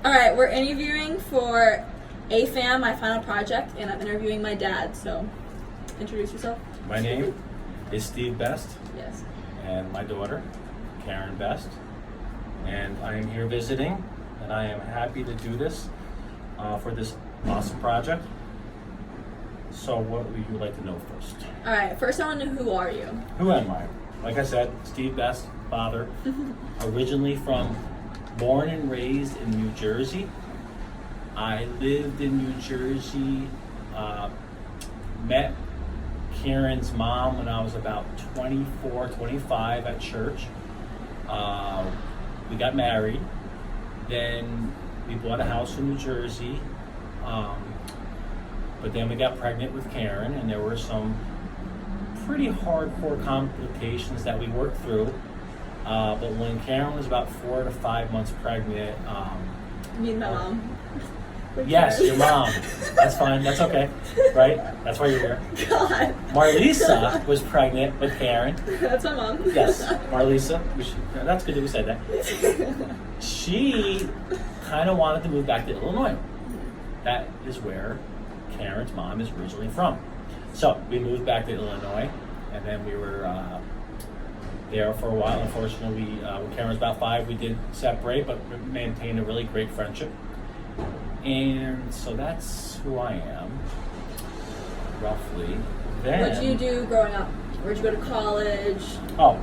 All right, we're interviewing for AFAM, my final project, and I'm interviewing my dad. So, introduce yourself. My name is Steve Best, Yes. and my daughter, Karyn Best, and I am here visiting, and I am happy to do this for this awesome project. So, what would you like to know first? All right, first I want to know, who are you? Who am I? Like I said, Steve Best, father, originally born and raised in New Jersey. I lived in New Jersey, met Karyn's mom when I was about 24, 25 at church. We got married. Then we bought a house in New Jersey. But then we got pregnant with Karyn, and there were some pretty hardcore complications that we worked through. But when Karyn was about 4 to 5 months pregnant, Me and my mom. yes, your mom. That's fine. That's okay. Right? That's why you're here. God. Marlisa was pregnant with Karyn. That's my mom. Yes, Marlisa. That's good that we said that. She kind of wanted to move back to Illinois. That is where Karyn's mom is originally from. So we moved back to Illinois, and then we were there for a while. Unfortunately, when Karyn was about 5, we did separate, but maintained a really great friendship. And so that's who I am, roughly. Then, What did you do growing up? Where'd you go to college? Oh,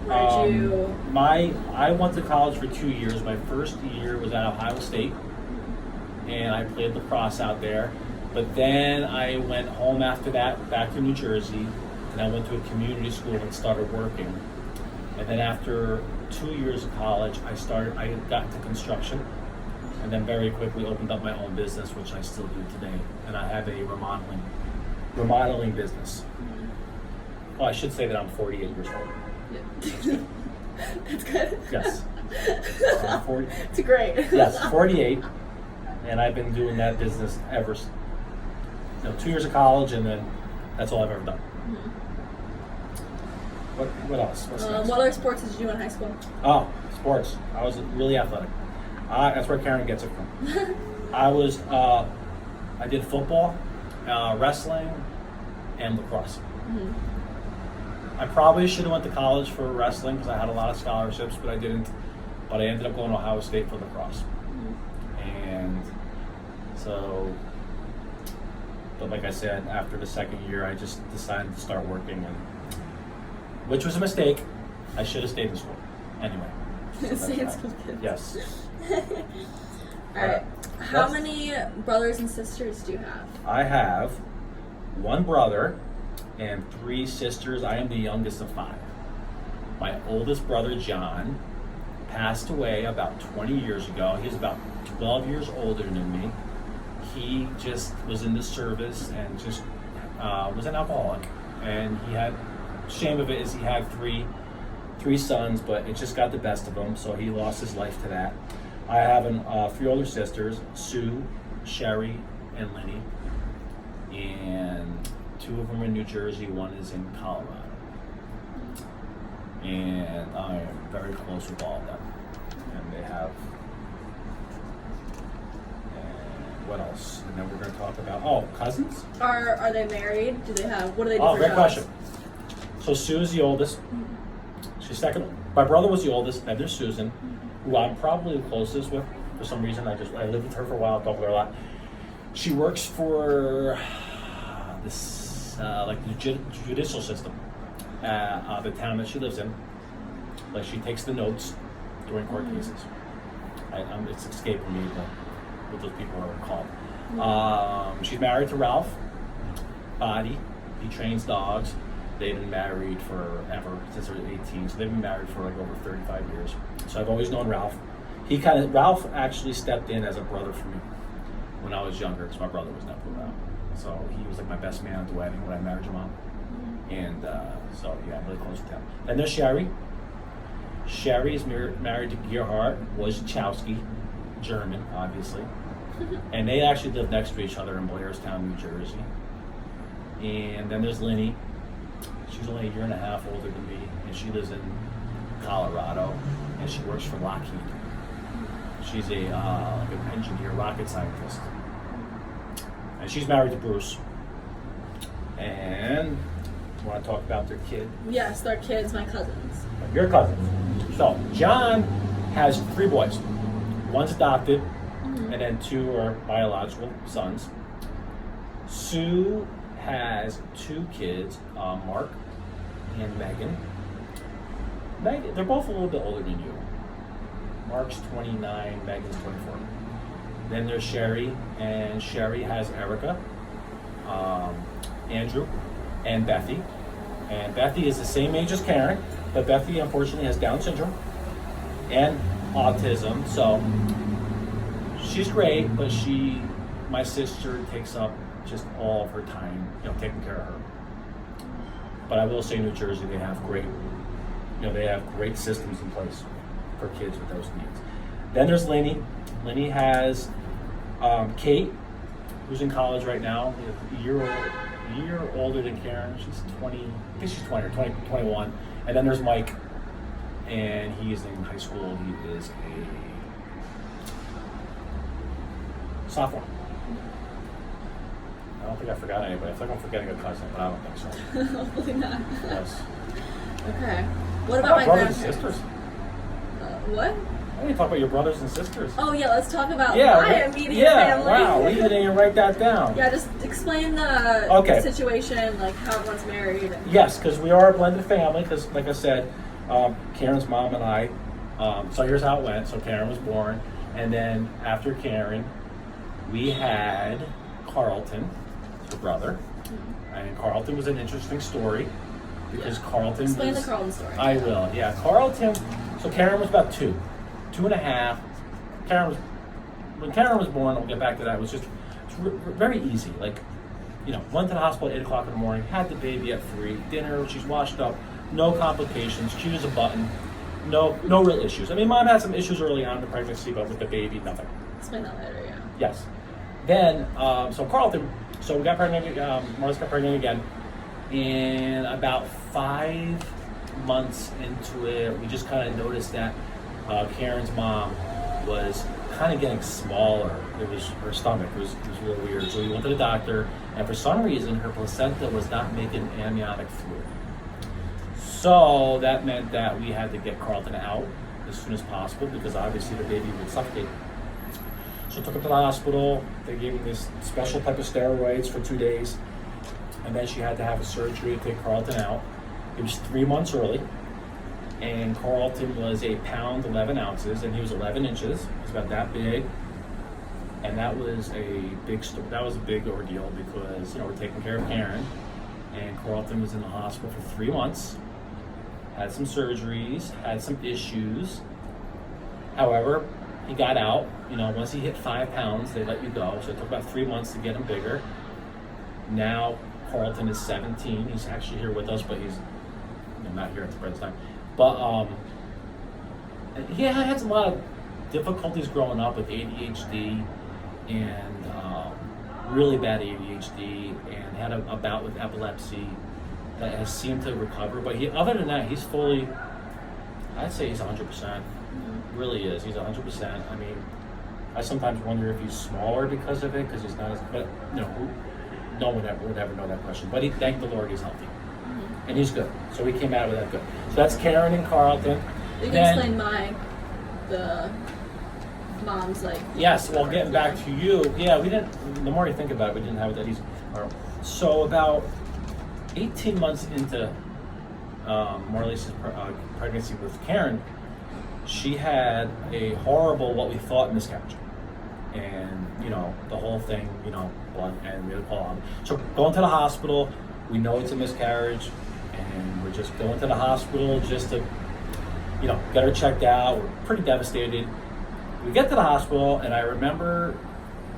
Where'd you? I went to college for 2 years. My first year was at Ohio State, and I played lacrosse out there. But then I went home after that, back to New Jersey, and I went to a community school and started working. And then after 2 years of college, I got into construction, and then very quickly opened up my own business, which I still do today. And I have a remodeling business. Well, I should say that I'm 48 years old. Yeah. That's good. Yes. I'm 40. It's great. Yes, 48, and I've been doing that business ever. 2 years of college, and then that's all I've ever done. What else? What's next? What other sports did you do in high school? Oh, sports. I was really athletic. That's where Karyn gets it from. I did football, wrestling, and lacrosse. I probably should have went to college for wrestling because I had a lot of scholarships, but I didn't. But I ended up going to Ohio State for lacrosse. And so, but like I said, after the second year, I just decided to start working, which was a mistake. I should have stayed in school. Anyway. So Stay in school. Yes. All right. How many brothers and sisters do you have? I have 1 brother and 3 sisters. I am the youngest of 5. My oldest brother, John, passed away about 20 years ago. He was about 12 years older than me. He just was in the service and just was an alcoholic. And he had, shame of it is he had three sons, but it just got the best of him, so he lost his life to that. I have 3 older sisters, Sue, Sherry, and Lenny. And 2 of them are in New Jersey, 1 is in Colorado. And I am very close with all of them. And they have, and what else? And then we're going to talk about, cousins? Are they married? Do they have, what do they do Oh, for great jobs? question. So Sue is the oldest. She's second. My brother was the oldest, then there's Susan, who I'm probably the closest with. For some reason, I lived with her for a while, talked with her a lot. She works for this, like the judicial system, the town that she lives in. Like she takes the notes during court cases. It's escaping me what those people are called. She's married to Ralph Body. He trains dogs. They've been married forever, since they were 18, so they've been married for like over 35 years. So I've always known Ralph. Ralph actually stepped in as a brother for me when I was younger, because my brother was never around. So he was like my best man at the wedding when I married your mom. And so yeah, I'm really close with him. Then there's Sherry. Sherry is married to Gerhard Wojciechowski, German, obviously. And they actually live next to each other in Blairstown, New Jersey. And then there's Lenny. She's only 1.5 years older than me, and she lives in Colorado, and she works for Lockheed. She's a like an engineer, rocket scientist, and she's married to Bruce. And you want to talk about their kid? Yes, they're kids, my cousins. Your cousins. So John has 3 boys. One's adopted, and then 2 are biological sons. Sue has 2 kids, Mark and Megan. They're both a little bit older than you. Mark's 29, Megan's 24. Then there's Sherry, and Sherry has Erica, Andrew, and Bethy. And Bethy is the same age as Karyn, but Bethy unfortunately has Down syndrome and autism. So she's great, but my sister takes up just all of her time, taking care of her. But I will say, New Jersey, they have great systems in place for kids with those needs. Then there's Lenny. Lenny has Kate, who's in college right now, a year older than Karyn. She's 20, I think she's 20 or 21. And then there's Mike, and he is in high school. He is a sophomore. I don't think I forgot anybody. I feel like I'm forgetting a cousin, but I don't think so. Hopefully not. Yes. Okay. What about my brothers grandparents? and sisters? What? I need to talk about your brothers and sisters. Oh yeah, let's talk about my immediate family. Wow, we didn't even write that down. Yeah, just explain the situation, like how everyone's married. Yes, because we are a blended family. Because, like I said, Karyn's mom and I. So here's how it went. So Karyn was born, and then after Karyn, we had Carlton, her brother, and Carlton was an interesting story because Carlton. Explain the Carlton story. I will. Yeah, Carlton. So Karyn was about 2 and a half. When Karyn was born, we'll get back to that. It was just very easy. Like, went to the hospital at 8 o'clock in the morning, had the baby at 3, dinner, she's washed up, no complications, she was a button, no real issues. I mean, mom had some issues early on in the pregnancy, but with the baby, nothing. Explain that later, yeah. Yes. Then, so Carlton, so we got pregnant, Marlis got pregnant again, and about 5 months into it, we just kind of noticed that Karyn's mom was kind of getting smaller. It was her stomach was real weird. So we went to the doctor, and for some reason, her placenta was not making amniotic fluid. So that meant that we had to get Carlton out as soon as possible because obviously the baby would suffocate. So I took her to the hospital. They gave me this special type of steroids for 2 days, and then she had to have a surgery to take Carlton out. It was 3 months early. And Carlton was 1 pound 11 ounces, and he was 11 inches. He was about that big, and that was a big ordeal because we're taking care of Karyn, and Carlton was in the hospital for 3 months, had some surgeries, had some issues. However, he got out. Once he hit 5 pounds, they let you go. So it took about 3 months to get him bigger. Now Carlton is 17. He's actually here with us, but he's not here at the present time. But he had a lot of difficulties growing up with ADHD and really bad ADHD, and had a bout with epilepsy that has seemed to recover. But other than that, he's fully, I'd say he's 100%. Really is. He's 100%. I mean, I sometimes wonder if he's smaller because of it, because he's not as, but no one would ever know that question. But thank the Lord, he's healthy. And he's good. So we came out with that good. So that's Karyn and Carlton. You can explain the mom's Yes, well, getting back to you, we didn't, the more you think about it, we didn't have it that easy. So about 18 months into Marlise's pregnancy with Karyn, she had a horrible, what we thought, miscarriage. And, the whole thing, blood, and we had to call on. So going to the hospital, we know it's a miscarriage, and we're just going to the hospital just to, get her checked out. We're pretty devastated. We get to the hospital, and I remember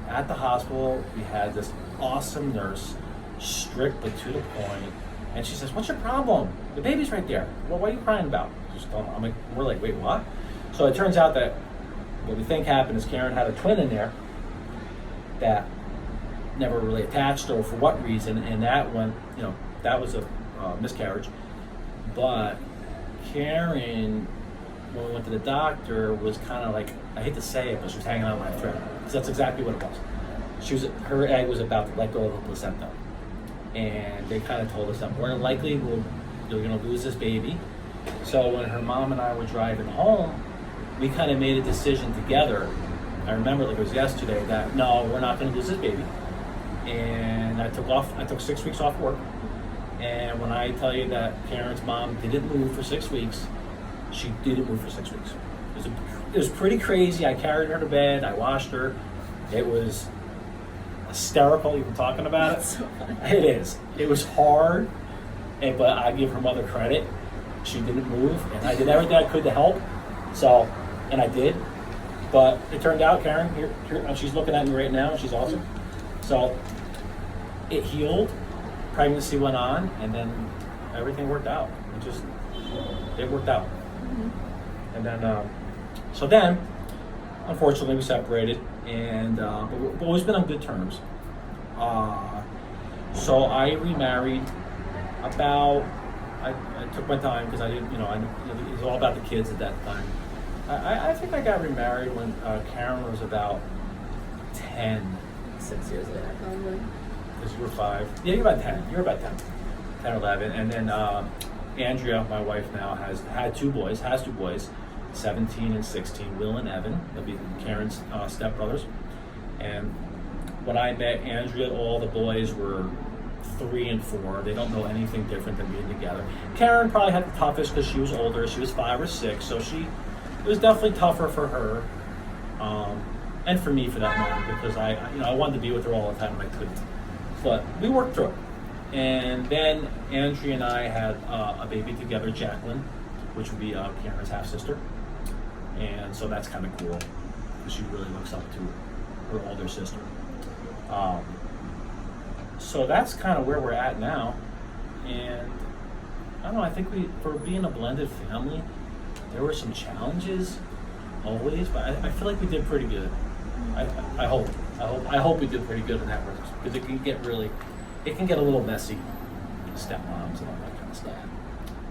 at the hospital, we had this awesome nurse, strict but to the point, and she says, "What's your problem? The baby's right there. Well, what are you crying about?" We're like, "Wait, what?" So it turns out that what we think happened is Karyn had a twin in there that never really attached, or for what reason, and that one, that was a miscarriage. But Karyn when we went to the doctor was kind of like, I hate to say it, but she was hanging on by a thread. Because that's exactly what it was. Her egg was about to let go of the placenta. And they kind of told us that more than likely you're going to lose this baby. So when her mom and I were driving home, we kind of made a decision together. I remember like it was yesterday that no, we're not going to lose this baby. And I took 6 weeks off work. And when I tell you that Karyn's mom didn't move for 6 weeks, she didn't move for 6 weeks. It was pretty crazy. I carried her to bed. I washed her. It was hysterical even talking about it. That's so funny. It is. It was hard, but I give her mother credit. She didn't move, and I did everything I could to help. So, and I did. But it turned out, Karyn, here she's looking at me right now. She's awesome. So it healed. Pregnancy went on, and then everything worked out. It worked out. Mm-hmm. And then, so then, unfortunately, we separated, and but we've always been on good terms. So I remarried about. I took my time because I didn't, it was all about the kids at that time. I think I got remarried when Karyn was about 10. 6 years later, probably. Because you were 5. Yeah, you're about 10. You're about 10 or 11. And then Andrea, my wife now, has 2 boys, 17 and 16, Will and Evan. They'll be Karyn's stepbrothers. And when I met Andrea, all the boys were 3 and 4. They don't know anything different than being together. Karyn probably had the toughest because she was older. She was 5 or 6, so it was definitely tougher for her. And for me, for that matter, because I wanted to be with her all the time and I couldn't. But we worked through it. And then Andrea and I had a baby together, Jacqueline, which would be Karyn's half-sister. And so that's kind of cool, because she really looks up to her older sister. So that's kind of where we're at now. And I don't know, I think for being a blended family, there were some challenges always, but I feel like we did pretty good. I hope we did pretty good in that way, because it can get a little messy, stepmoms and all that kind of stuff.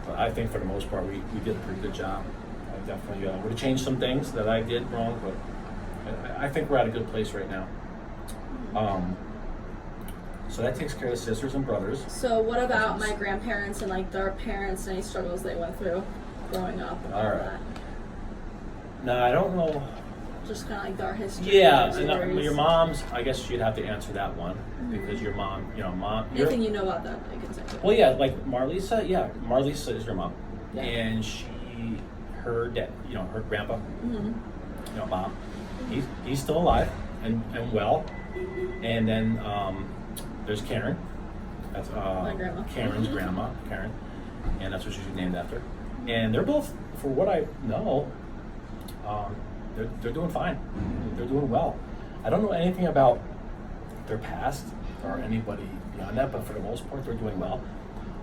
But I think for the most part we did a pretty good job. I definitely would have changed some things that I did wrong, but I think we're at a good place right now. So that takes care of sisters and brothers. So what about my grandparents and like their parents, any struggles they went through growing up and all that? No, I don't know. Just kind of like their history. Yeah, your mom's, I guess you'd have to answer that one, because your mom, Anything you know about them, I can say. Well, yeah, like Marlisa is your mom. Yeah. And her dad, her grandpa, mom, he's still alive and well. And then there's Karyn. That's my grandma. Karyn's grandma, Karyn. And that's what she's named after. And they're both, for what I know, they're doing fine. They're doing well. I don't know anything about their past or anybody beyond that, but for the most part, they're doing well.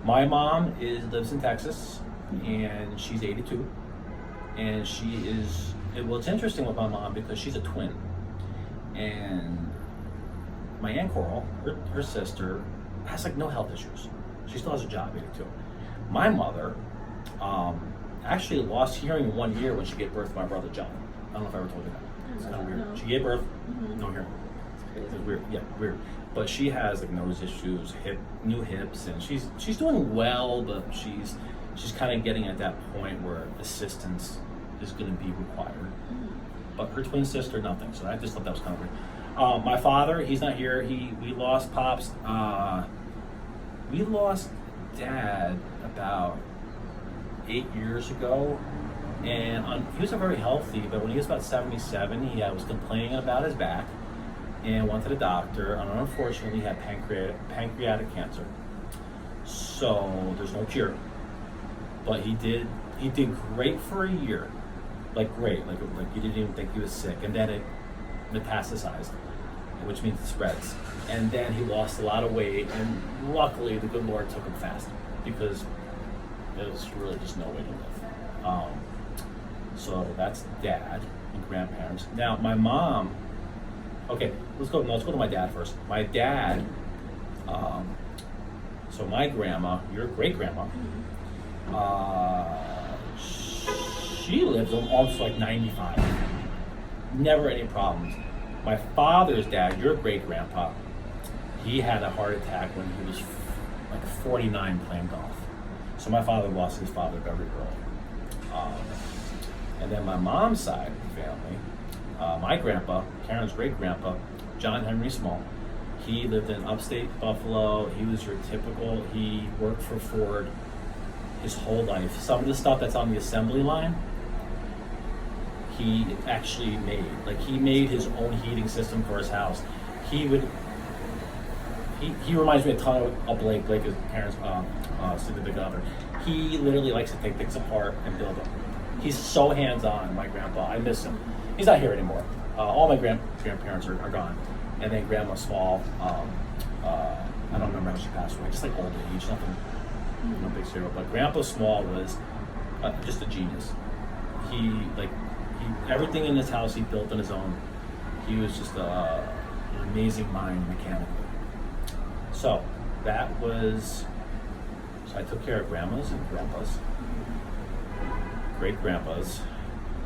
My mom lives in Texas, and she's 82. And it's interesting with my mom because she's a twin. And my Aunt Coral, her sister, has like no health issues. She still has a job, 82. My mother actually lost hearing in 1 year when she gave birth to my brother John. I don't know if I ever told you that. It's kind of weird. No. She gave birth, no hearing. It's weird. Yeah, weird. But she has like nose issues, new hips, and she's doing well, but she's kind of getting at that point where assistance is going to be required. But her twin sister, nothing. So I just thought that was kind of weird. My father, he's not here. We lost Pops. We lost Dad about 8 years ago. And he was very healthy, but when he was about 77, he was complaining about his back and went to the doctor. And unfortunately, he had pancreatic cancer. So there's no cure. But he did great for a year, like great, like you didn't even think he was sick. And then it metastasized, which means it spreads. And then he lost a lot of weight, and luckily the good Lord took him fast, because there was really just no way to live. So that's Dad and grandparents. Now my mom. Okay, let's go to my dad first. My dad. So my grandma, your great grandma. she lives almost like 95. Never any problems. My father's dad, your great grandpa, he had a heart attack when he was like 49 playing golf. So my father lost his father very early. And then my mom's side of the family, my grandpa, Karyn's great grandpa, John Henry Small, he lived in upstate Buffalo. He was your typical, he worked for Ford his whole life. Some of the stuff that's on the assembly line, he actually made. Like, he made his own heating system for his house. He reminds me a ton of Blake. Blake is Karyn's significant other. He literally likes to take things apart and build them. He's so hands-on, my grandpa. I miss him. He's not here anymore. All my grandparents are gone. And then Grandma Small, I don't remember how she passed away, just like old age, nothing, no big hero. But Grandpa Small was just a genius. Everything in his house he built on his own. He was just an amazing mind mechanically. So I took care of grandmas and grandpas, great grandpas.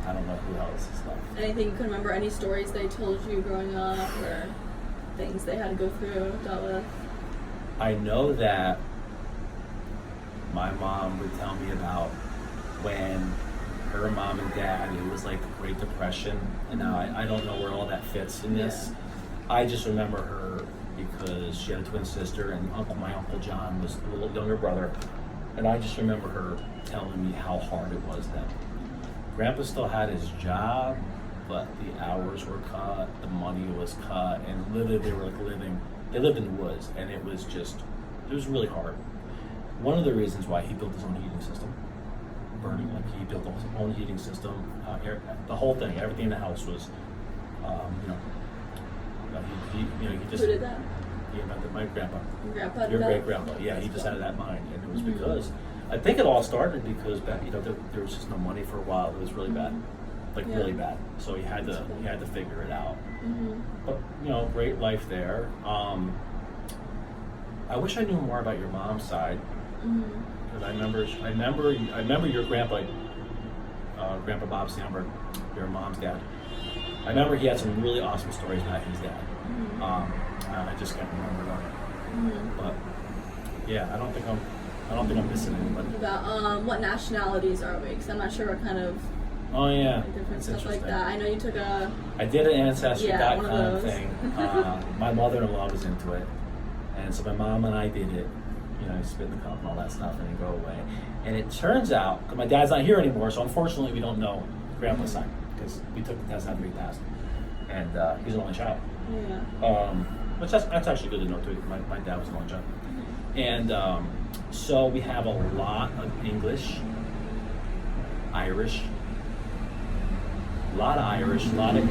I don't know who else is left. Anything you can remember? Any stories they told you growing up, or things they had to go through, dealt with? I know that my mom would tell me about when her mom and dad, it was like the Great Depression, and now I don't know where all that fits in this. Yeah. I just remember her because she had a twin sister, and my Uncle John was a little younger brother, and I just remember her telling me how hard it was then. Grandpa still had his job, but the hours were cut, the money was cut, and literally they lived in the woods, and it was really hard. One of the reasons why he built his own heating system, burning, like he built his own heating system, the whole thing, everything in the house was, he just. Who did that? He invented my grandpa. Grandpa. Your great grandpa, yeah, he just had that mind, and it was because, I think it all started because back, there was just no money for a while. It was really bad, really bad. So he had to figure it out. But great life there. I wish I knew more about your mom's side, because I remember your grandpa, Grandpa Bob Sandberg, your mom's dad. I remember he had some really awesome stories about his dad. I just can't remember them. But yeah, I don't think I'm missing anybody. About what nationalities are we? Because I'm not sure what kind of different stuff like that. I know you took I did an Ancestry.com thing. My mother-in-law was into it, and so my mom and I did it. Spit in the cup and all that stuff, and then go away. And it turns out, because my dad's not here anymore, so unfortunately we don't know Grandpa's side, because we took the test after he passed, and he's an only child. Yeah. Which that's actually good to know too. My dad was an only child, and so we have a lot of English, Irish, a lot of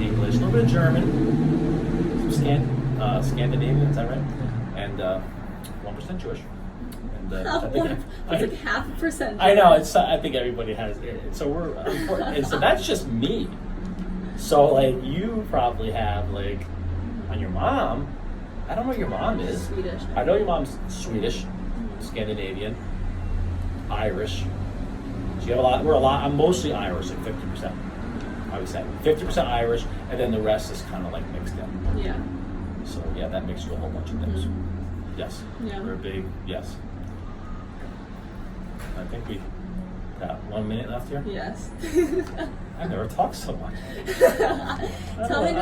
English, a little bit of German, some Scandinavian, is that right? And 1% Jewish. It's like 0.5%. I know. I think everybody has it. So we're important, and so that's just me. So like you probably have like on your mom. I don't know what your mom is. Swedish. I know your mom's Swedish, Scandinavian, Irish. So you have a lot. I'm mostly Irish, like 50%. I would say 50% Irish, and then the rest is kind of like mixed in. Yeah. So yeah, that makes you a whole bunch of things. Yes. Yeah. We're a big yes. I think we got 1 minute left here. Yes. I never talked so much. Tell me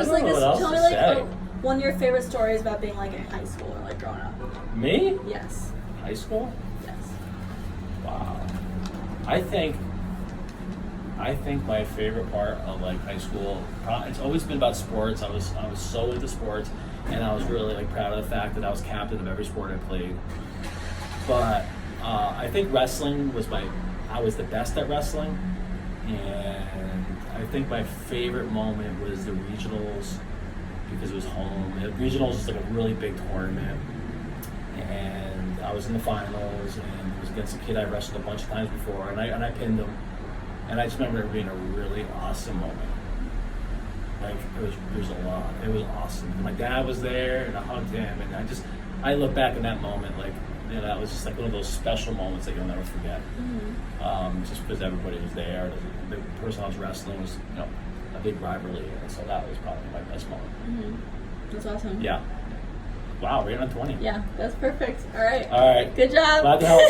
one of your favorite stories about being like in high school or like growing up. Me? Yes. High school? Yes. Wow. I think my favorite part of like high school, it's always been about sports. I was so into sports, and I was really like proud of the fact that I was captain of every sport I played. But I think wrestling I was the best at wrestling, and I think my favorite moment was the regionals, because it was home. Regionals was like a really big tournament, and I was in the finals, and it was against a kid I wrestled a bunch of times before, and I pinned him, and I just remember it being a really awesome moment. Like it was a lot. It was awesome. My dad was there, and I hugged him, and I look back in that moment like you know, that was just like one of those special moments that you'll never forget. Just because everybody was there. The person I was wrestling was, you know, a big rivalry, and so that was probably my best moment. That's awesome. Yeah. Wow, right on 20. Yeah, that's perfect. All right. All right. Good job. Glad to help.